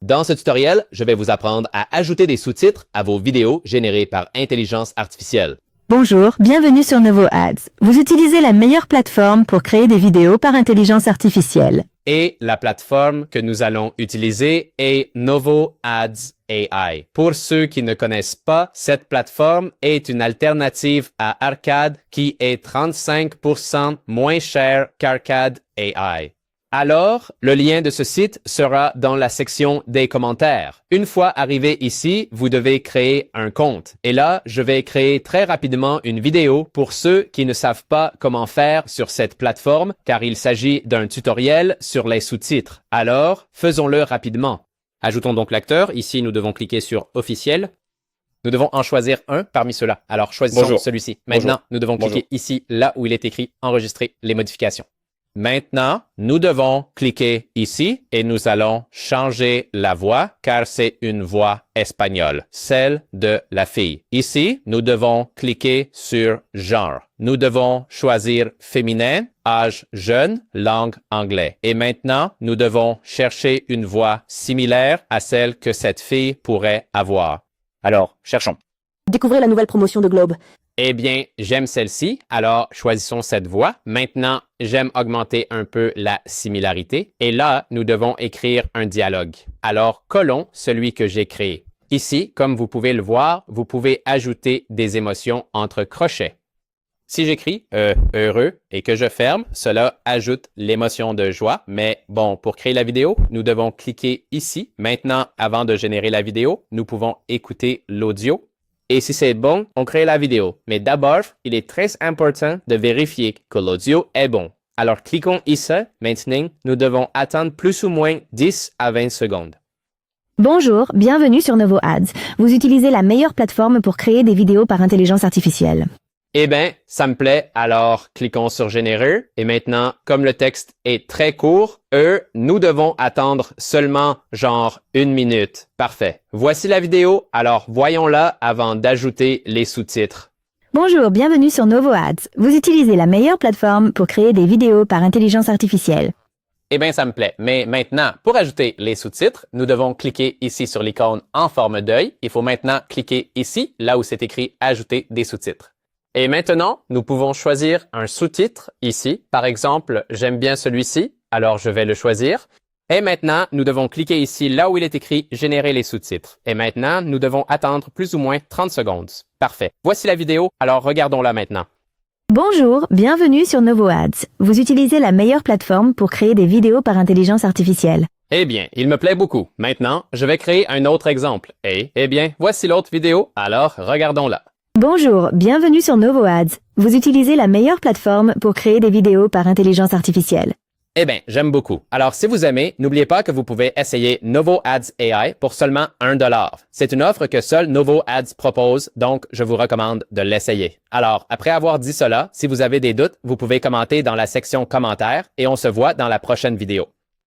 Dans ce tutoriel, je vais vous apprendre à ajouter des sous-titres à vos vidéos générées par intelligence artificielle. Bonjour, bienvenue sur Novo Ads. Vous utilisez la meilleure plateforme pour créer des vidéos par intelligence artificielle. Et la plateforme que nous allons utiliser est Novo Ads AI. Pour ceux qui ne connaissent pas, cette plateforme est une alternative à Arcade qui est 35% moins cher qu'Arcade AI. Alors, le lien de ce site sera dans la section des commentaires. Une fois arrivé ici, vous devez créer un compte. Et là, je vais créer très rapidement une vidéo pour ceux qui ne savent pas comment faire sur cette plateforme, car il s'agit d'un tutoriel sur les sous-titres. Alors, faisons-le rapidement. Ajoutons donc l'acteur. Ici, nous devons cliquer sur Officiel. Nous devons en choisir un parmi ceux-là. Alors, choisissons celui-ci. Maintenant, nous devons cliquer ici, là où il est écrit « Enregistrer les modifications ». Maintenant, nous devons cliquer ici et nous allons changer la voix car c'est une voix espagnole, celle de la fille. Ici, nous devons cliquer sur genre. Nous devons choisir féminin, âge jeune, langue anglais. Et maintenant, nous devons chercher une voix similaire à celle que cette fille pourrait avoir. Alors, cherchons. Découvrez la nouvelle promotion de Globe. Eh bien, j'aime celle-ci, alors choisissons cette voix. Maintenant, j'aime augmenter un peu la similarité. Et là, nous devons écrire un dialogue. Alors, collons celui que j'ai créé. Ici, comme vous pouvez le voir, vous pouvez ajouter des émotions entre crochets. Si j'écris heureux et que je ferme, cela ajoute l'émotion de joie. Mais bon, pour créer la vidéo, nous devons cliquer ici. Maintenant, avant de générer la vidéo, nous pouvons écouter l'audio. Et si c'est bon, on crée la vidéo. Mais d'abord, il est très important de vérifier que l'audio est bon. Alors, cliquons ici. Maintenant, nous devons attendre plus ou moins 10 à 20 secondes. Bonjour, bienvenue sur Novo Ads. Vous utilisez la meilleure plateforme pour créer des vidéos par intelligence artificielle. Eh bien, ça me plaît, alors cliquons sur Généreux. Et maintenant, comme le texte est très court, nous devons attendre seulement genre 1 minute. Parfait. Voici la vidéo, alors voyons-la avant d'ajouter les sous-titres. Bonjour, bienvenue sur Novo Ads. Vous utilisez la meilleure plateforme pour créer des vidéos par intelligence artificielle. Eh bien, ça me plaît. Mais maintenant, pour ajouter les sous-titres, nous devons cliquer ici sur l'icône en forme d'œil. Il faut maintenant cliquer ici, là où c'est écrit « Ajouter des sous-titres ». Et maintenant, nous pouvons choisir un sous-titre ici. Par exemple, j'aime bien celui-ci, alors je vais le choisir. Et maintenant, nous devons cliquer ici là où il est écrit « Générer les sous-titres ». Et maintenant, nous devons attendre plus ou moins 30 secondes. Parfait. Voici la vidéo, alors regardons-la maintenant. Bonjour, bienvenue sur Novo Ads. Vous utilisez la meilleure plateforme pour créer des vidéos par intelligence artificielle. Eh bien, il me plaît beaucoup. Maintenant, je vais créer un autre exemple. Et, eh bien, voici l'autre vidéo, alors regardons-la. Bonjour, bienvenue sur Novo Ads. Vous utilisez la meilleure plateforme pour créer des vidéos par intelligence artificielle. Eh bien, j'aime beaucoup. Alors, si vous aimez, n'oubliez pas que vous pouvez essayer Novo Ads AI pour seulement $1. C'est une offre que seul Novo Ads propose, donc je vous recommande de l'essayer. Alors, après avoir dit cela, si vous avez des doutes, vous pouvez commenter dans la section commentaires et on se voit dans la prochaine vidéo.